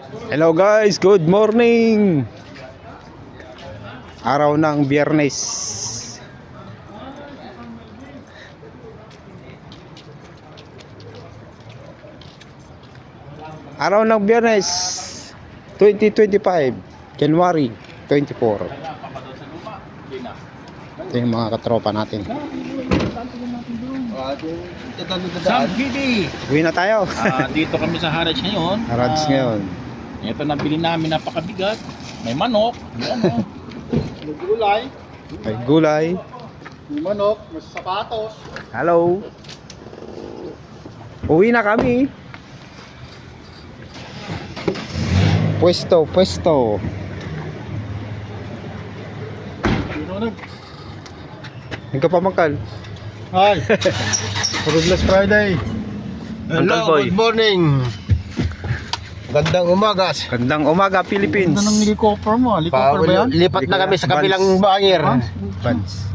Hello guys, good morning. Araw ng Biyernes. Araw ng Biyernes 2025, January 24. Ito yung mga katropa natin. Sam Gidi! Uwi na tayo. Dito kami sa Harrods ngayon. Harrods ngayon. Ito nabili namin, napakabigat. May manok. May gulay. May gulay. May manok. May sapatos. Hello. Uwi na kami. Pwesto. Nagkapamangkal. Hi! Progress Friday. Uncle Boy. Good morning. Gandang umagas. Gandang umaga, Philippines. Ito ng helicopter mo. Helicopter ba yan? Lipat na kami sa kabilang bangir. Vans.